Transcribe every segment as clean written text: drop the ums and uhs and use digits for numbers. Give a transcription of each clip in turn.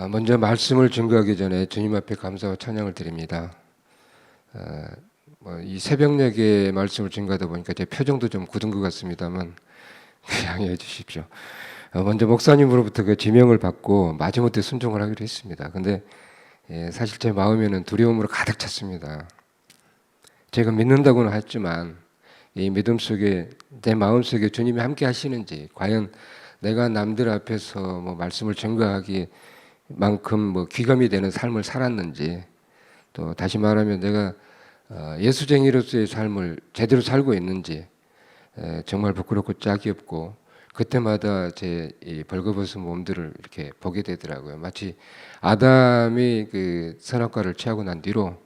먼저 말씀을 증거하기 전에 주님 앞에 감사와 찬양을 드립니다. 이 새벽녘에 말씀을 증거하다 보니까 제 표정도 좀 굳은 것 같습니다만 양해해 주십시오. 먼저 목사님으로부터 그 지명을 받고 마지못해 순종을 하기로 했습니다. 근데 사실 제 마음에는 두려움으로 가득 찼습니다. 제가 믿는다고는 했지만 이 믿음 속에 내 마음 속에 주님이 함께 하시는지, 과연 내가 남들 앞에서 말씀을 증거하기 만큼 귀감이 되는 삶을 살았는지, 또 다시 말하면 내가 예수쟁이로서의 삶을 제대로 살고 있는지 정말 부끄럽고 짝이 없고, 그때마다 제 이 벌거벗은 몸들을 이렇게 보게 되더라고요. 마치 아담이 그 선악과를 취하고 난 뒤로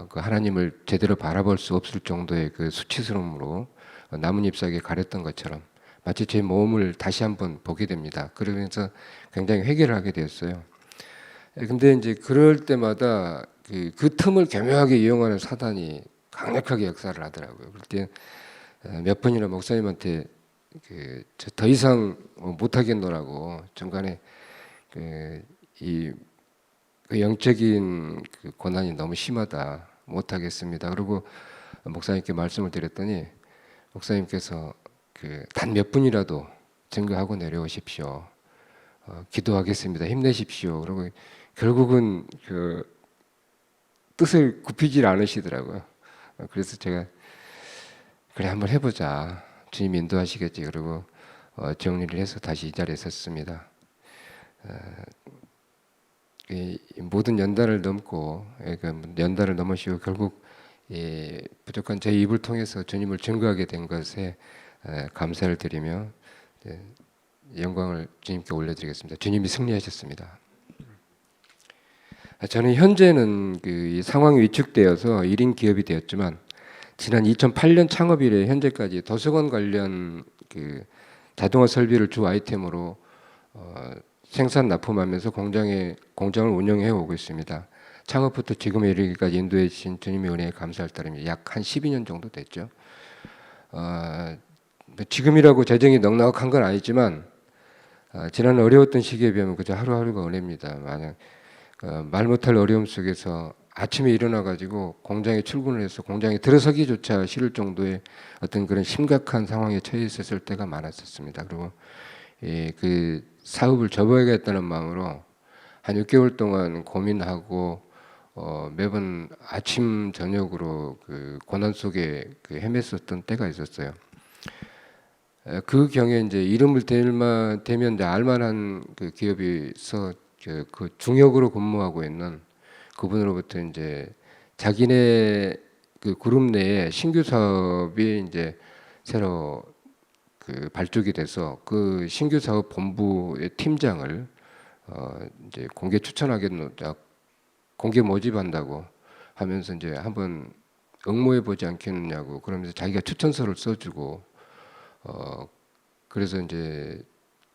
그 하나님을 제대로 바라볼 수 없을 정도의 그 수치스러움으로 나뭇잎사귀에 가렸던 것처럼 마치 제 몸을 다시 한번 보게 됩니다. 그러면서 굉장히 회개를 하게 되었어요. 근데 이제 그럴 때마다 그 틈을 교묘하게 이용하는 사단이 강력하게 역사를 하더라고요. 그럴 때 몇 번이나 목사님한테 저 더 이상 못하겠노라고 중간에 이 영적인 고난이 너무 심하다, 못하겠습니다. 그리고 목사님께 말씀을 드렸더니 목사님께서 단 몇 분이라도 증거하고 내려오십시오. 기도하겠습니다. 힘내십시오. 그리고 결국은 뜻을 굽히질 않으시더라고요. 그래서 제가 그래 한번 해보자. 주님 인도하시겠지. 그리고 정리를 해서 다시 이 자리에 섰습니다. 모든 연단을 넘고 연단을 넘으시고 결국 부족한 제 입을 통해서 주님을 증거하게 된 것에 감사를 드리며 영광을 주님께 올려드리겠습니다. 주님이 승리하셨습니다. 저는 현재는 이 상황이 위축되어서 1인 기업이 되었지만 지난 2008년 창업 이래 현재까지 도서관 관련 자동화 설비를 주 아이템으로 생산 납품하면서 공장을 운영해 오고 있습니다. 창업부터 지금에 이르기까지 인도해 주신 주님의 은혜에 감사할 따름입니다. 약 한 12년 정도 됐죠. 지금이라고 재정이 넉넉한 건 아니지만 지난 어려웠던 시기에 비하면 그저 하루하루가 은혜입니다. 만약 말 못할 어려움 속에서 아침에 일어나가지고 공장에 출근을 해서 공장에 들어서기조차 싫을 정도의 어떤 그런 심각한 상황에 처해 있었을 때가 많았었습니다. 그리고 그 사업을 접어야겠다는 마음으로 한 6개월 동안 고민하고 매번 아침 저녁으로 고난 속에 헤맸었던 때가 있었어요. 그 경에 이제 이름을 대면 이제 알만한 기업에서 그 중역으로 근무하고 있는 그분으로부터 이제 자기네 그룹 내에 신규 사업이 이제 새로 발족이 돼서 그 신규 사업 본부의 팀장을 이제 공개 추천하겠노, 공개 모집한다고 하면서 이제 한번 응모해 보지 않겠느냐고 그러면서 자기가 추천서를 써주고 그래서 이제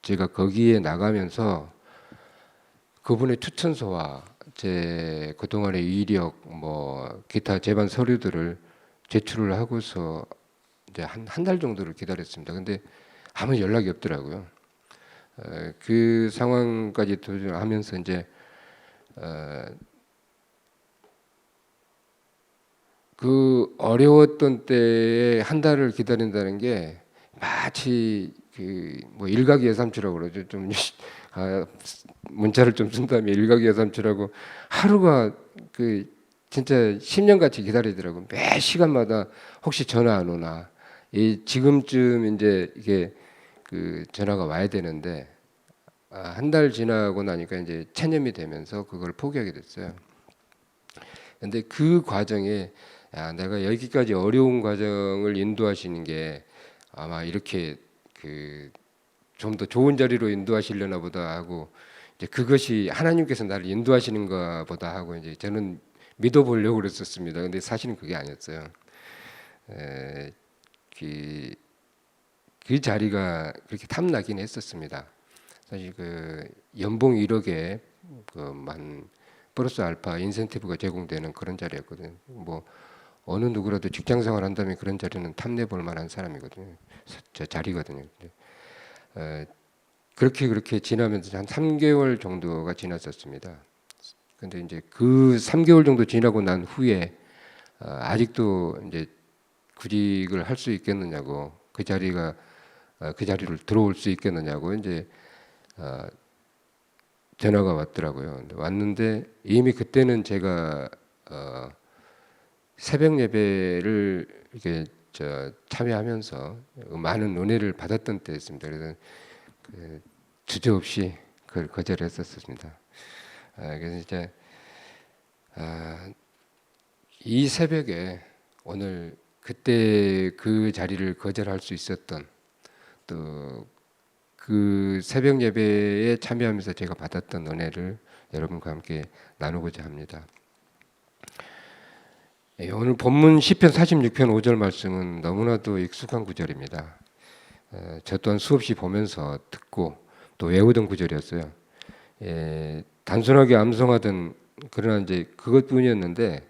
제가 거기에 나가면서 그분의 추천서와 제 그동안의 이력 기타 제반 서류들을 제출을 하고서 이제 한 달 정도를 기다렸습니다. 근데 아무 연락이 없더라고요. 그 상황까지 도전하면서 이제 그 어려웠던 때에 한 달을 기다린다는 게 마치 일각예삼치라고 그러죠. 좀 문자를 좀 쓴다면 일각예삼치라고 하루가 진짜 10년같이 기다리더라고요. 매 시간마다 혹시 전화 안 오나. 지금쯤 이제 이게 전화가 와야 되는데 한 달 지나고 나니까 이제 체념이 되면서 그걸 포기하게 됐어요. 근데 그 과정에 내가 여기까지 어려운 과정을 인도하시는 게 아마 이렇게 좀 더 좋은 자리로 인도하시려나 보다 하고, 이제 그것이 하나님께서 나를 인도하시는가 보다 하고 이제 저는 믿어보려고 그랬었습니다. 근데 사실은 그게 아니었어요. 그 자리가 그렇게 탐나긴 했었습니다. 사실 연봉 1억에 플러스 알파 인센티브가 제공되는 그런 자리였거든요. 어느 누구라도 직장 생활 한다면 그런 자리는 탐내 볼 만한 사람이거든요. 저 자리거든요. 그렇게 지나면서 한 3개월 정도가 지났었습니다. 근데 이제 그 3개월 정도 지나고 난 후에 아직도 이제 구직을 할 수 있겠느냐고, 그 자리를 들어올 수 있겠느냐고 이제 전화가 왔더라고요. 근데 왔는데 이미 그때는 제가 새벽 예배를 이렇게 참여하면서 많은 은혜를 받았던 때였습니다. 그래서 주저없이 그걸 거절했었습니다. 그래서 이제 이 새벽에 오늘 그때 그 자리를 거절할 수 있었던, 또 그 새벽 예배에 참여하면서 제가 받았던 은혜를 여러분과 함께 나누고자 합니다. 오늘 본문 시편 46편 5절 말씀은 너무나도 익숙한 구절입니다. 저 또한 수없이 보면서 듣고 또 외우던 구절이었어요. 단순하게 암송하던, 그러나 이제 그것뿐이었는데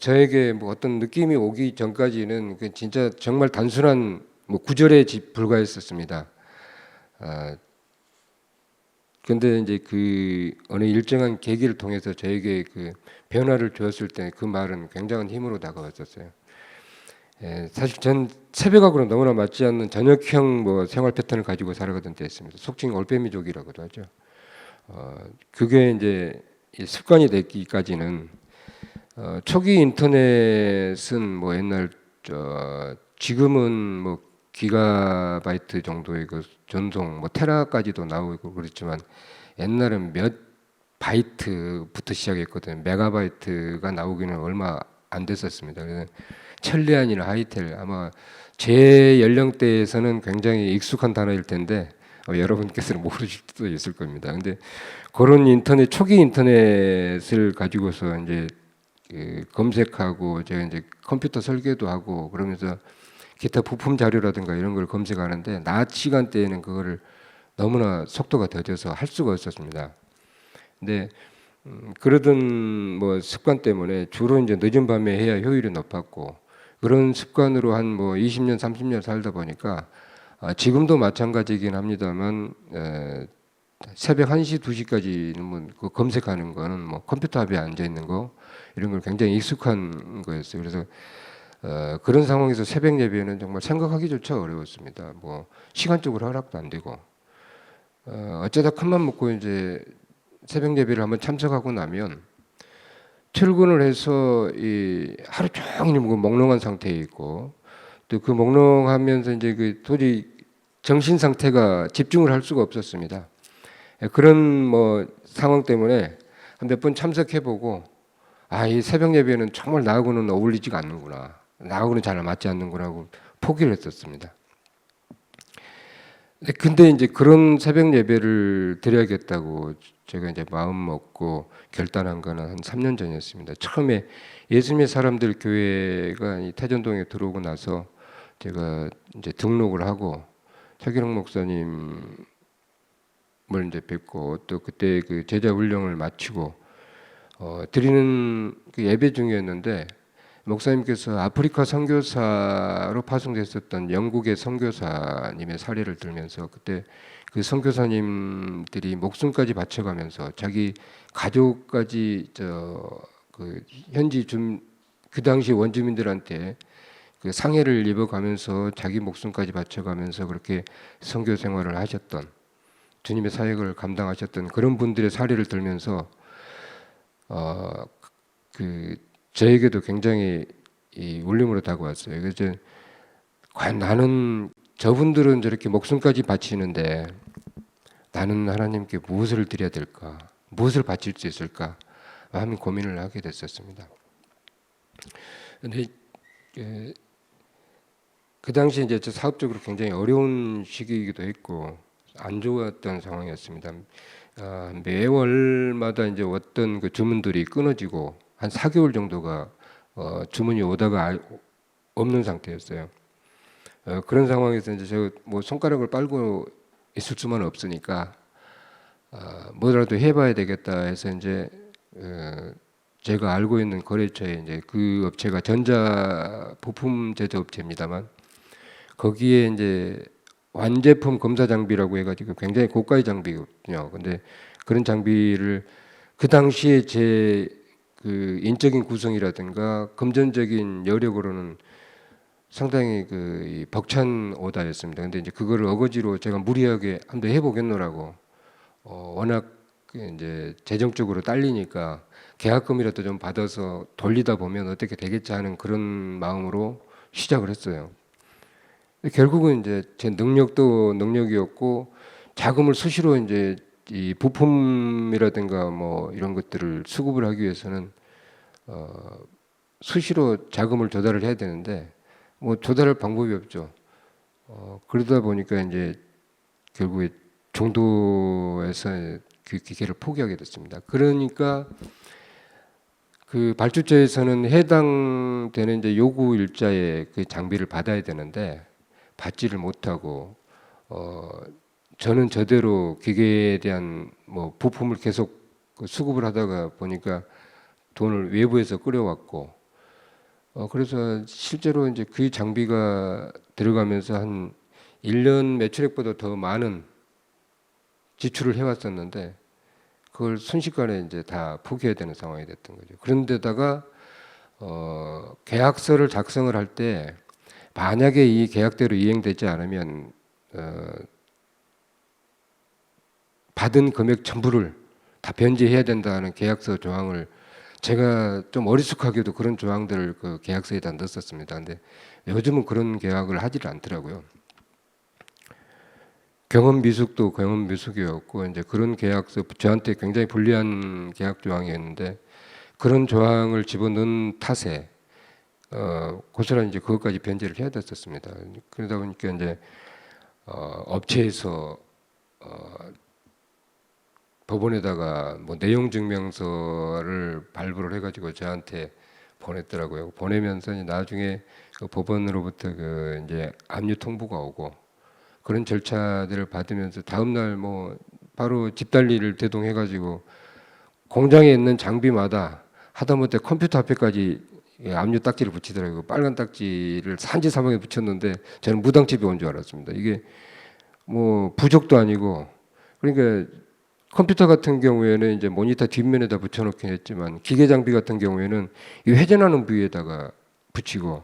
저에게 뭐 어떤 느낌이 오기 전까지는 진짜 정말 단순한 뭐 구절에 불과했었습니다. 근데 이제 그 어느 일정한 계기를 통해서 저에게 그 변화를 주었을 때 그 말은 굉장한 힘으로 다가왔었어요. 사실 전 새벽하고는 너무나 맞지 않는 저녁형 뭐 생활 패턴을 가지고 살아가던 때였습니다. 속칭 올빼미족이라고도 하죠. 그게 이제 습관이 되기까지는 초기 인터넷은 뭐 옛날 지금은 뭐 기가바이트 정도의 그 전송, 뭐 테라까지도 나오고 그렇지만 옛날은 몇 바이트부터 시작했거든요. 메가바이트가 나오기는 얼마 안 됐었습니다. 그래서 천리안이나 하이텔, 아마 제 연령대에서는 굉장히 익숙한 단어일 텐데 여러분께서는 모르실 수도 있을 겁니다. 근데 그런 인터넷, 초기 인터넷을 가지고서 이제 검색하고 제가 이제 컴퓨터 설계도 하고 그러면서 기타 부품 자료라든가 이런 걸 검색하는데 낮 시간대에는 그거를 너무나 속도가 더뎌서 할 수가 없었습니다. 근데 그러던 뭐 습관 때문에 주로 이제 늦은 밤에 해야 효율이 높았고, 그런 습관으로 한 뭐 20년, 30년 살다 보니까 지금도 마찬가지긴 합니다만 새벽 1시, 2시까지는 뭐 그 검색하는 거는 뭐 컴퓨터 앞에 앉아 있는 거 이런 걸 굉장히 익숙한 거였어요. 그래서 그런 상황에서 새벽 예배는 정말 생각하기조차 어려웠습니다. 뭐 시간적으로 허락도 안 되고 어쩌다 큰맘 먹고 이제 새벽 예배를 한번 참석하고 나면 출근을 해서 이 하루 종일 뭐 몽롱한 상태에 있고, 또 그 몽롱하면서 이제 그 도저히 정신 상태가 집중을 할 수가 없었습니다. 그런 뭐 상황 때문에 한 몇 번 참석해보고 이 새벽 예배는 정말 나하고는 어울리지가 않는구나, 나하고는 잘 맞지 않는구나 하고 포기를 했었습니다. 근데 이제 그런 새벽 예배를 드려야겠다고 제가 이제 마음 먹고 결단한 거는 한 3년 전이었습니다. 처음에 예수님의 사람들 교회가 이 태전동에 들어오고 나서 제가 이제 등록을 하고 최기록 목사님을 이제 뵙고, 또 그때 그 제자 훈련을 마치고 드리는 그 예배 중이었는데 목사님께서 아프리카 선교사로 파송됐었던 영국의 선교사님의 사례를 들면서 그때 그 선교사님들이 목숨까지 바쳐가면서 자기 가족까지 그 현지 그 당시 원주민들한테 그 상해를 입어가면서 자기 목숨까지 바쳐가면서 그렇게 선교 생활을 하셨던, 주님의 사역을 감당하셨던 그런 분들의 사례를 들면서 저에게도 굉장히 이 울림으로 다가왔어요. 그래서 과연 나는, 저분들은 저렇게 목숨까지 바치는데 나는 하나님께 무엇을 드려야 될까, 무엇을 바칠 수 있을까 하는 고민을 하게 됐었습니다. 근데 그 당시 이제 사업적으로 굉장히 어려운 시기이기도 했고 안 좋았던 상황이었습니다. 매월마다 이제 어떤 그 주문들이 끊어지고 한 4개월 정도가 주문이 오다가 없는 상태였어요. 그런 상황에서 이제 제가 뭐 손가락을 빨고 있을 수만 없으니까 뭐라도 해봐야 되겠다 해서 이제 제가 알고 있는 거래처에 이제 그 업체가 전자 부품 제조 업체입니다만 거기에 이제 완제품 검사 장비라고 해가지고 굉장히 고가의 장비거든요. 근데 그런 장비를 그 당시에 제 그 인적인 구성이라든가 금전적인 여력으로는 상당히 이 벅찬 오다였습니다. 근데 이제 그거를 어거지로 제가 무리하게 한번 해보겠노라고 워낙 이제 재정적으로 딸리니까 계약금이라도 좀 받아서 돌리다 보면 어떻게 되겠지 하는 그런 마음으로 시작을 했어요. 결국은 이제 제 능력도 능력이었고 자금을 수시로 이제 이 부품이라든가 뭐 이런 것들을 수급을 하기 위해서는 수시로 자금을 조달을 해야 되는데 뭐 조달할 방법이 없죠. 그러다 보니까 이제 결국에 중도에서 그 기계를 포기하게 됐습니다. 그러니까 그 발주처에서는 해당되는 이제 요구 일자의 그 장비를 받아야 되는데 받지를 못하고 저는 저대로 기계에 대한 뭐 부품을 계속 수급을 하다가 보니까 돈을 외부에서 끌어왔고 그래서 실제로 이제 그 장비가 들어가면서 한 1년 매출액보다 더 많은 지출을 해왔었는데 그걸 순식간에 이제 다 포기해야 되는 상황이 됐던 거죠. 그런데다가 계약서를 작성을 할 때 만약에 이 계약대로 이행되지 않으면 받은 금액 전부를 다 변제해야 된다는 계약서 조항을 제가 좀 어리숙하게도 그런 조항들을 그 계약서에다 넣었었습니다. 근데 요즘은 그런 계약을 하지를 않더라고요. 경험 미숙도 경험 미숙이었고 이제 그런 계약서 저한테 굉장히 불리한 계약 조항이었는데 그런 조항을 집어넣은 탓에 고스란히 이제 그것까지 변제를 해야 됐었습니다. 그러다 보니까 이제 업체에서 법원에다가 뭐 내용 증명서를 발부를 해가지고 저한테 보냈더라고요. 보내면서 나중에 그 법원으로부터 그 이제 압류 통보가 오고 그런 절차들을 받으면서 다음날 뭐 바로 집달리를 대동해가지고 공장에 있는 장비마다 하다못해 컴퓨터 앞에까지 압류 딱지를 붙이더라고요. 빨간 딱지를 산지사방에 붙였는데 저는 무당집에 온 줄 알았습니다. 이게 뭐 부족도 아니고 그러니까 컴퓨터 같은 경우에는 이제 모니터 뒷면에다 붙여놓긴 했지만 기계 장비 같은 경우에는 이 회전하는 부위에다가 붙이고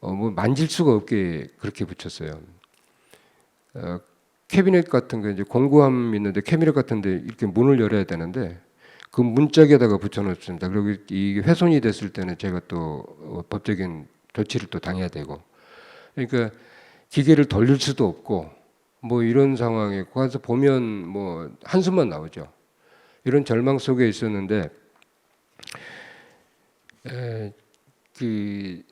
뭐 만질 수가 없게 그렇게 붙였어요. 캐비넷 같은 거 이제 공구함 있는데 캐비넷 같은데 이렇게 문을 열어야 되는데 그 문짝에다가 붙여놓습니다. 그리고 이게 훼손이 됐을 때는 제가 또 법적인 조치를 또 당해야 되고 그러니까 기계를 돌릴 수도 없고 뭐 이런 상황에 가서 보면 뭐 한숨만 나오죠. 이런 절망 속에 있었는데 그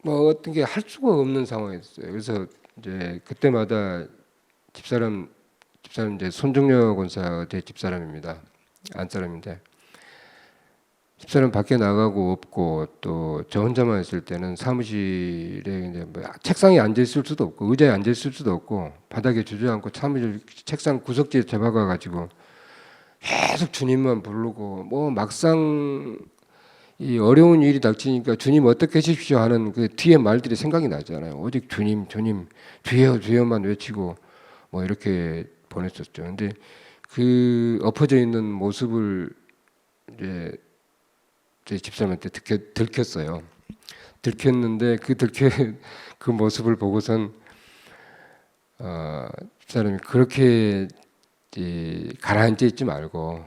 뭐 어떤 게 할 수가 없는 상황이었어요. 그래서 이제 그때마다 집사람 이제 손정려 권사 제 집사람입니다. 안 사람인데 집사람 밖에 나가고 없고 또 저 혼자만 있을 때는 사무실에 이제 뭐 책상에 앉아 있을 수도 없고 의자에 앉아 있을 수도 없고 바닥에 주저앉고 사무실 책상 구석지에 잡아가 가지고 계속 주님만 부르고 뭐 막상 이 어려운 일이 닥치니까 주님 어떻게 해주십시오 하는 그 뒤에 말들이 생각이 나잖아요. 오직 주님, 주님, 주여, 주여만 외치고 뭐 이렇게 보냈었죠. 근데 그 엎어져 있는 모습을 이제 제 집사람한테 들켰어요. 들켰는데 그 모습을 보고선 집사람이 그렇게 가라앉아 있지 말고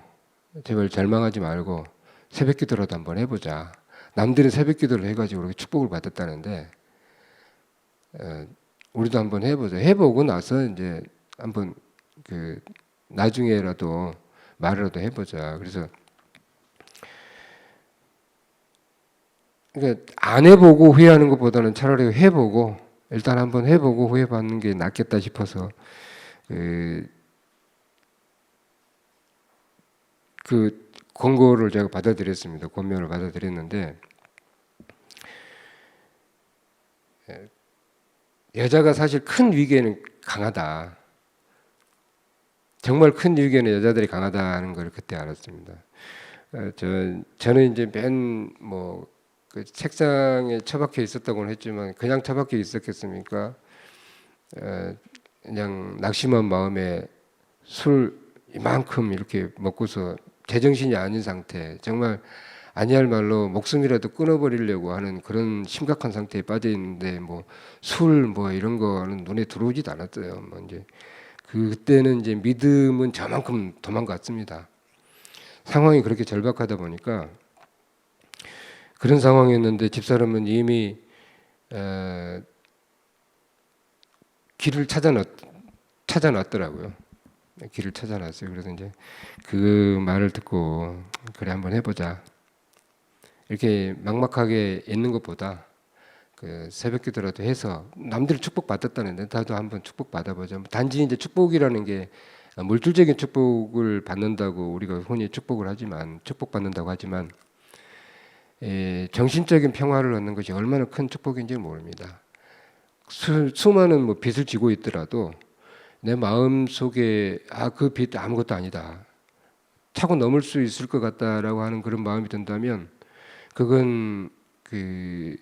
제발 절망하지 말고 새벽 기도라도 한번 해보자. 남들은 새벽 기도를 해가지고 그렇게 축복을 받았다는데 우리도 한번 해보자. 해보고 나서 이제 한번 그 나중에라도 말이라도 해보자. 그래서 그러니까 안 해보고 후회하는 것보다는 차라리 해보고 일단 한번 해보고 후회받는 게 낫겠다 싶어서 그 권고를 제가 받아들였습니다. 권면을 받아들였는데 여자가 사실 큰 위기에는 강하다. 정말 큰 위기에는 여자들이 강하다는 걸 그때 알았습니다. 저는 이제 맨 뭐 그 책상에 처박혀 있었다고는 했지만 그냥 처박혀 있었겠습니까? 그냥 낙심한 마음에 술 이만큼 이렇게 먹고서 제정신이 아닌 상태, 정말 아니할 말로 목숨이라도 끊어버리려고 하는 그런 심각한 상태에 빠져 있는데 뭐 술 뭐 이런 거는 눈에 들어오지도 않았어요. 뭐 이제 그때는 이제 믿음은 저만큼 도망갔습니다. 상황이 그렇게 절박하다 보니까 그런 상황이었는데 집사람은 이미 길을 찾아놨더라고요. 길을 찾아놨어요. 그래서 이제 그 말을 듣고 그래 한번 해보자. 이렇게 막막하게 있는 것보다 그 새벽기도라도 해서 남들이 축복 받았다는데 나도 한번 축복 받아보자. 단지 이제 축복이라는 게 물질적인 축복을 받는다고 우리가 흔히 축복을 하지만 축복 받는다고 하지만 정신적인 평화를 얻는 것이 얼마나 큰 축복인지 모릅니다. 수많은 뭐 빚을 지고 있더라도 내 마음 속에 그 빚 아무것도 아니다. 차고 넘을 수 있을 것 같다라고 하는 그런 마음이 든다면 그건 그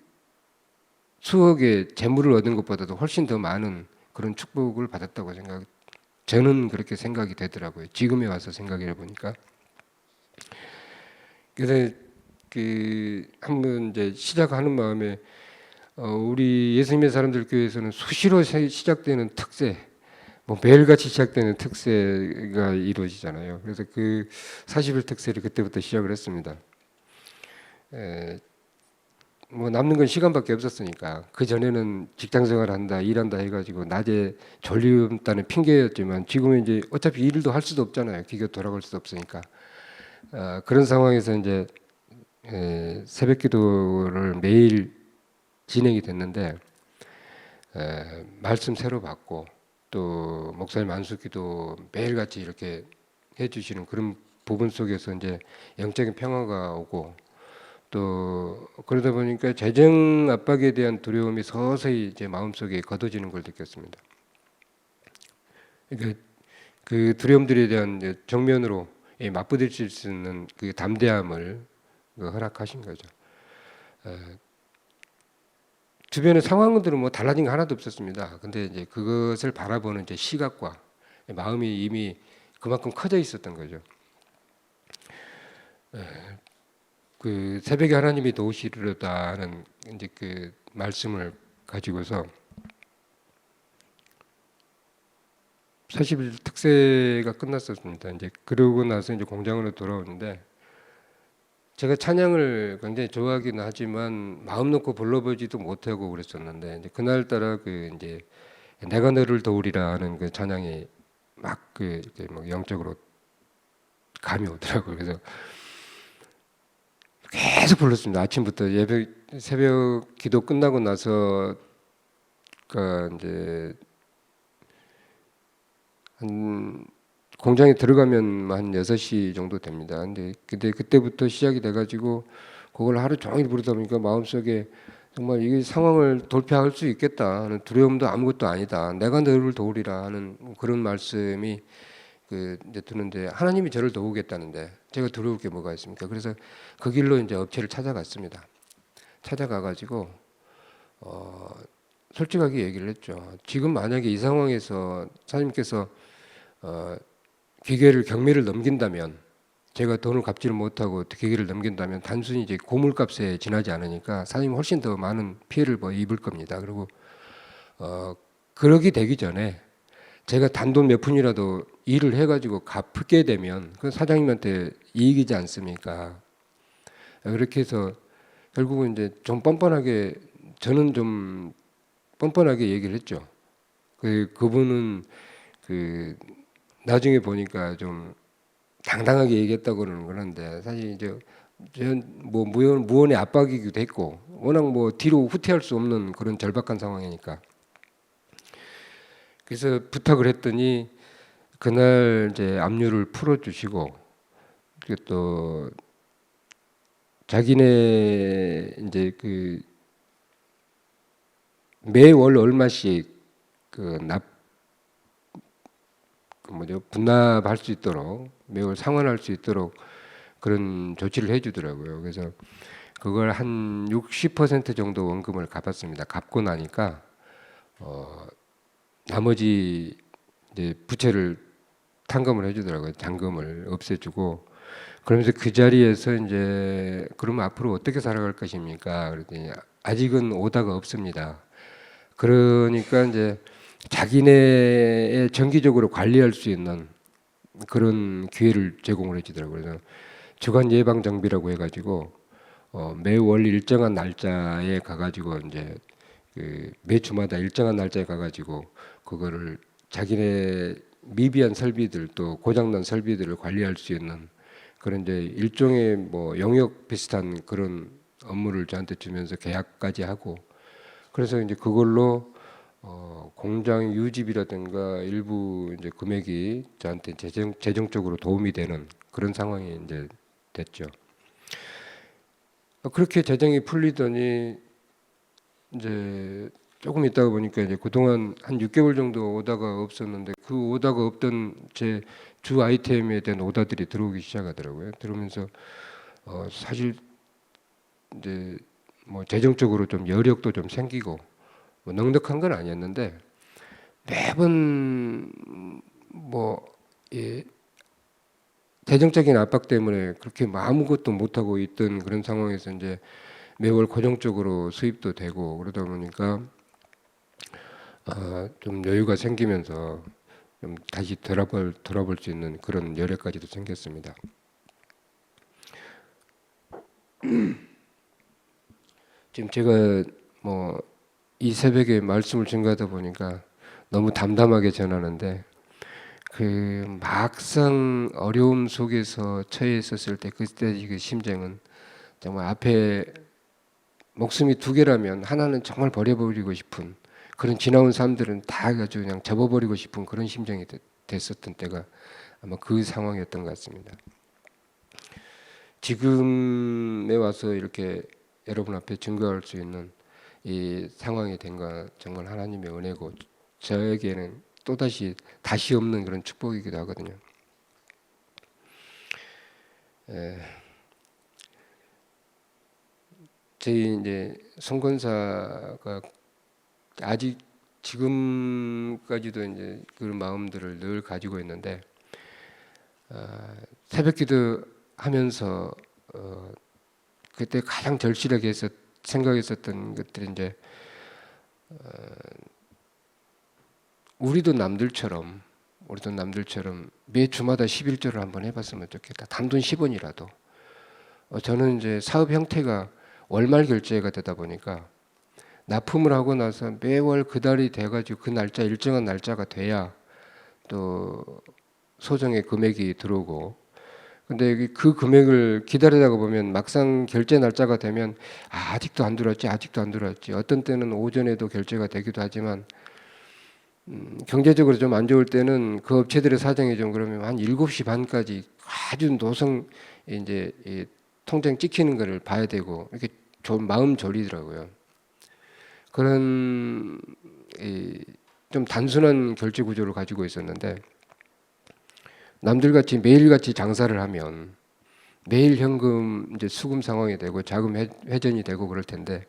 수억의 재물을 얻은 것보다도 훨씬 더 많은 그런 축복을 받았다고 저는 그렇게 생각이 되더라고요. 지금에 와서 생각해 보니까. 그래서 그 한번 이제 시작하는 마음에 우리 예수님의 사람들 교회에서는 수시로 시작되는 특세, 뭐 매일같이 시작되는 특세가 이루어지잖아요. 그래서 그 40일 특세를 그때부터 시작을 했습니다. 뭐 남는 건 시간밖에 없었으니까 그 전에는 직장생활 한다 일한다 해가지고 낮에 졸립다는 핑계였지만 지금은 이제 어차피 일도 할 수도 없잖아요. 기계 돌아갈 수도 없으니까 그런 상황에서 이제 새벽기도를 매일 진행이 됐는데 말씀 새로 받고 또 목사님 안수기도 매일같이 이렇게 해주시는 그런 부분 속에서 이제 영적인 평화가 오고 또 그러다 보니까 재정 압박에 대한 두려움이 서서히 이제 마음속에 걷어지는 걸 느꼈습니다. 그러니까 그 두려움들에 대한 이제 정면으로 맞부딪힐 수 있는 그 담대함을 허락하신 거죠. 주변의 상황들은 뭐 달라진 게 하나도 없었습니다. 근데 이제 그것을 바라보는 이제 시각과 마음이 이미 그만큼 커져 있었던 거죠. 그 새벽에 하나님이 도우시리로다 하는 이제 그 말씀을 가지고서 40일 특세가 끝났었습니다. 이제 그러고 나서 이제 공장으로 돌아오는데 제가 찬양을 굉장히 좋아하긴 하지만 마음 놓고 불러보지도 못하고 그랬었는데 이제 그날따라 그 이제 내가 너를 도우리라 하는 그 찬양이 막 그 뭐 영적으로 감이 오더라고요. 그래서 계속 불렀습니다. 아침부터 새벽 기도 끝나고 나서 그 이제 한 공장에 들어가면 한 6시 정도 됩니다. 근데 그때부터 시작이 돼가지고 그걸 하루 종일 부르다 보니까 마음속에 정말 이 상황을 돌파할 수 있겠다 하는 두려움도 아무것도 아니다. 내가 너를 도우리라 하는 그런 말씀이 그 이제 드는데 하나님이 저를 도우겠다는데 제가 두려울 게 뭐가 있습니까? 그래서 그 길로 이제 업체를 찾아갔습니다. 찾아가가지고 솔직하게 얘기를 했죠. 지금 만약에 이 상황에서 사장님께서 경매를 넘긴다면 제가 돈을 갚지를 못하고 기계를 넘긴다면 단순히 이제 고물값에 지나지 않으니까 사장님 훨씬 더 많은 피해를 입을 겁니다. 그리고 그러기 되기 전에 제가 단돈 몇 푼이라도 일을 해가지고 갚게 되면 그 사장님한테 이익이지 않습니까? 그렇게 해서 결국은 이제 저는 좀 뻔뻔하게 얘기를 했죠. 그분은 그 나중에 보니까 좀 당당하게 얘기했다고는 그러는데 사실 이제 뭐 무언의 압박이기도 했고 워낙 뭐 뒤로 후퇴할 수 없는 그런 절박한 상황이니까 그래서 부탁을 했더니 그날 이제 압류를 풀어주시고 또 자기네 이제 그 매월 얼마씩 분납할 수 있도록 매월 상환할 수 있도록 그런 조치를 해주더라고요. 그래서 그걸 한 60% 정도 원금을 갚았습니다. 갚고 나니까 나머지 이제 부채를 탕감을 해주더라고요. 잔금을 없애주고. 그러면서 그 자리에서 이제 그러면 앞으로 어떻게 살아갈 것입니까? 그랬더니 아직은 오다가 없습니다. 그러니까 이제 자기네의 정기적으로 관리할 수 있는 그런 기회를 제공을 해주더라고요. 그래서 주간 예방 정비라고 해가지고 매월 일정한 날짜에 가가지고 이제 그 매주마다 일정한 날짜에 가가지고 그거를 자기네 미비한 설비들 또 고장난 설비들을 관리할 수 있는 그런 이제 일종의 뭐 영역 비슷한 그런 업무를 저한테 주면서 계약까지 하고 그래서 이제 그걸로 공장 유지비라든가 일부 이제 금액이 저한테 재정적으로 도움이 되는 그런 상황이 이제 됐죠. 그렇게 재정이 풀리더니 이제 조금 있다가 보니까 이제 그동안 한 6개월 정도 오다가 없었는데 그 오다가 없던 제 주 아이템에 대한 오다들이 들어오기 시작하더라고요. 들어오면서 사실 이제 뭐 재정적으로 좀 여력도 좀 생기고 뭐 넉넉한 건 아니었는데 매번 뭐 예, 재정적인 압박 때문에 그렇게 아무것도 못 하고 있던 그런 상황에서 이제 매월 고정적으로 수입도 되고 그러다 보니까 좀 여유가 생기면서 좀 다시 돌아볼 수 있는 그런 여력까지도 생겼습니다. 지금 제가 뭐 이 새벽에 말씀을 증거하다 보니까 너무 담담하게 전하는데 그 막상 어려움 속에서 처해 있었을 때 그때 그 심정은 정말 앞에 목숨이 두 개라면 하나는 정말 버려버리고 싶은 그런 지나온 삶들은 다 아주 그냥 접어버리고 싶은 그런 심정이 됐었던 때가 아마 그 상황이었던 것 같습니다. 지금에 와서 이렇게 여러분 앞에 증거할 수 있는 이 상황이 된 건 정말 하나님의 은혜고 저에게는 또다시 다시 없는 그런 축복이기도 하거든요. 저희 이제 송건사가 아직 지금까지도 이제 그런 마음들을 늘 가지고 있는데 새벽기도 하면서 그때 가장 절실하게 생각했었던 것들이 이제 우리도 남들처럼 매 주마다 11조를 한번 해봤으면 좋겠다. 단돈 10원이라도. 저는 이제 사업 형태가 월말 결제가 되다 보니까 납품을 하고 나서 매월 그 달이 돼가지고 그 날짜 일정한 날짜가 돼야 또 소정의 금액이 들어오고 근데 그 금액을 기다리다가 보면 막상 결제 날짜가 되면 아직도 안 들어왔지 어떤 때는 오전에도 결제가 되기도 하지만 경제적으로 좀 안 좋을 때는 그 업체들의 사정이 좀 그러면 한 7시 반까지 아주 노성 이제 통장 찍히는 거를 봐야 되고 이렇게 좀 마음 졸이더라고요. 그런 좀 단순한 결제 구조를 가지고 있었는데 남들같이 매일같이 장사를 하면 매일 현금 이제 수금 상황이 되고 자금 회전이 되고 그럴 텐데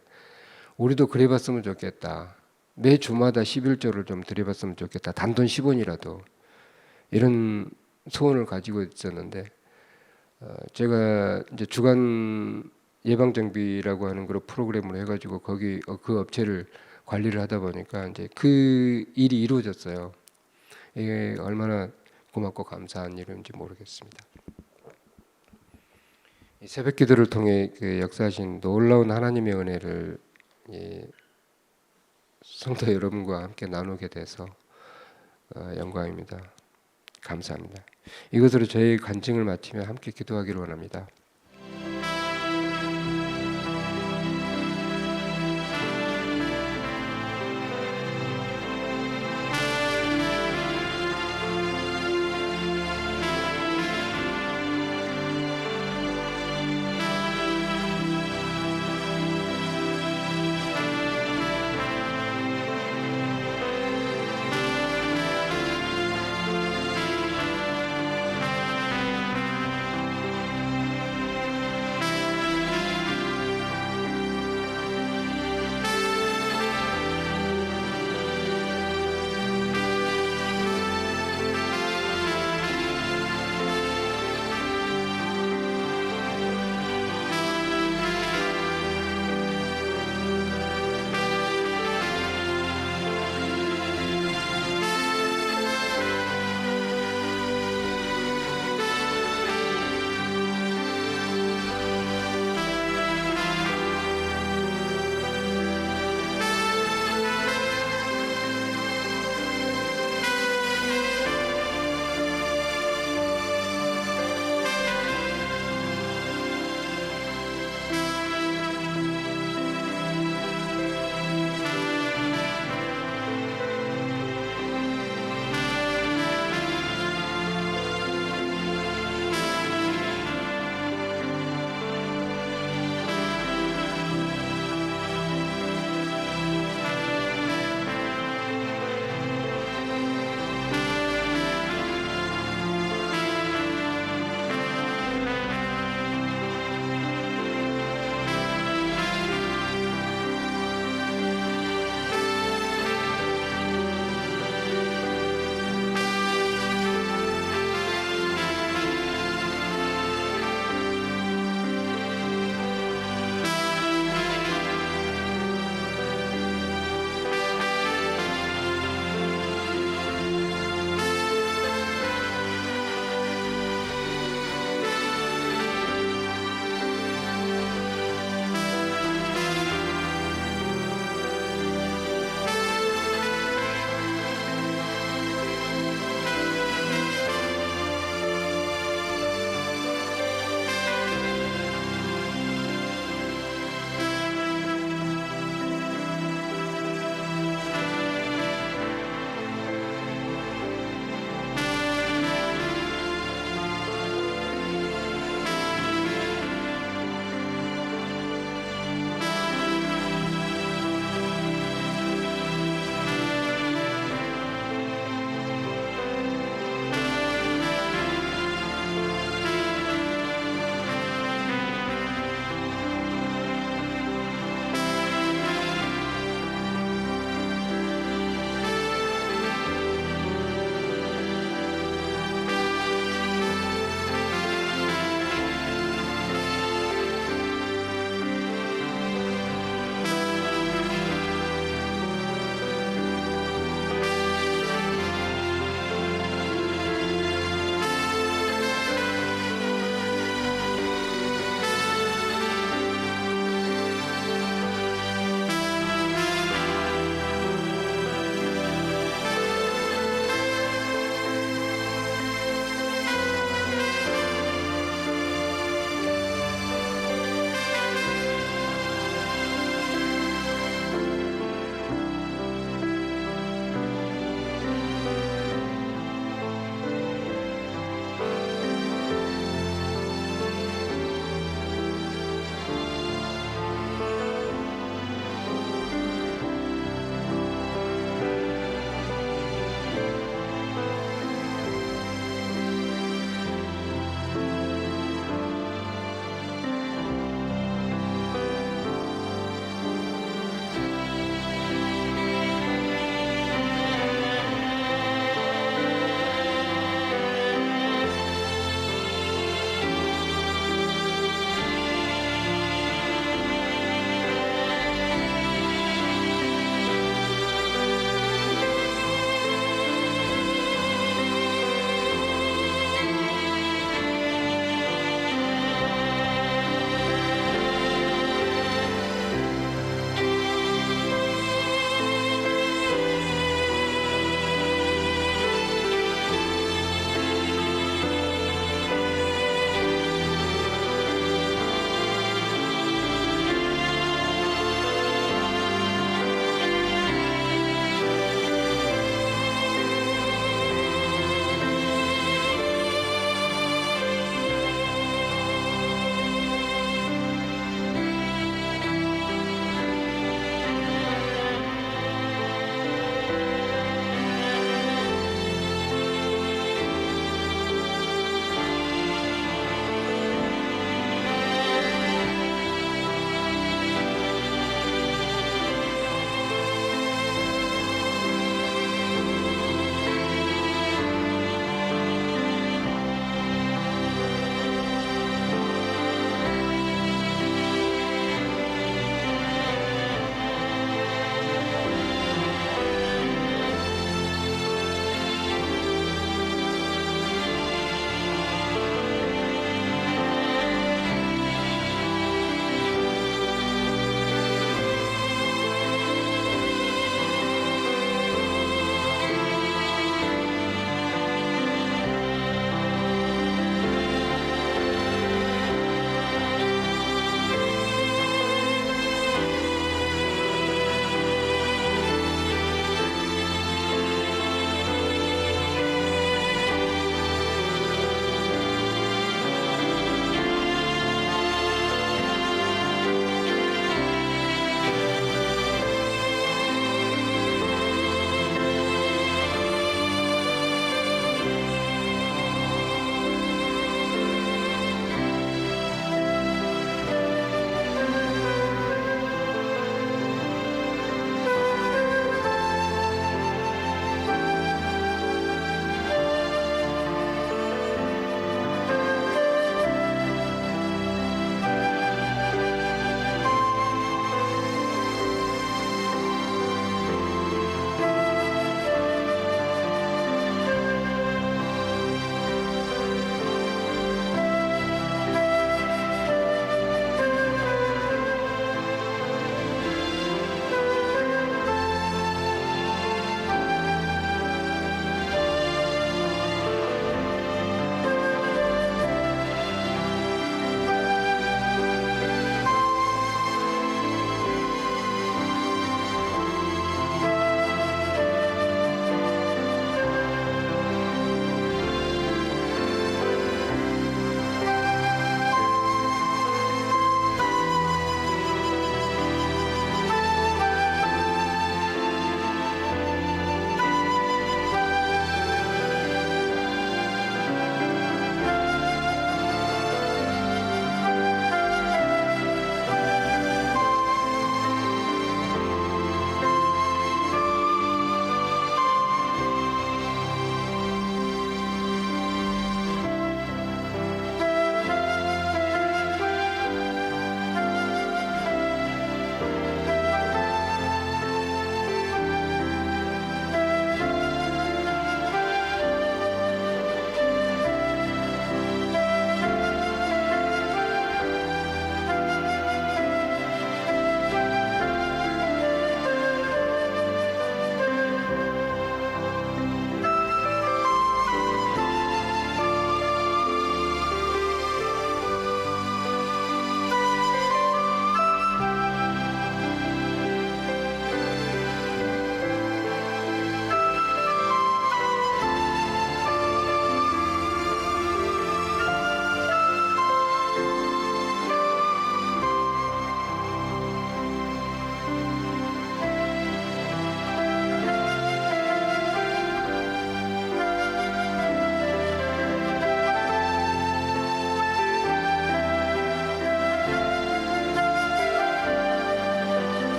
우리도 그래봤으면 좋겠다. 매 주마다 11조를 좀 드려봤으면 좋겠다. 단돈 10원이라도 이런 소원을 가지고 있었는데 제가 이제 주간 예방정비라고 하는 그런 프로그램을 해가지고 거기 그 업체를 관리를 하다 보니까 이제 그 일이 이루어졌어요. 이게 얼마나 고맙고 감사한 일인지 모르겠습니다. 이 새벽기도를 통해 그 역사하신 놀라운 하나님의 은혜를 성도 여러분과 함께 나누게 돼서 영광입니다. 감사합니다. 이것으로 저희 간증을 마치며 함께 기도하기를 원합니다.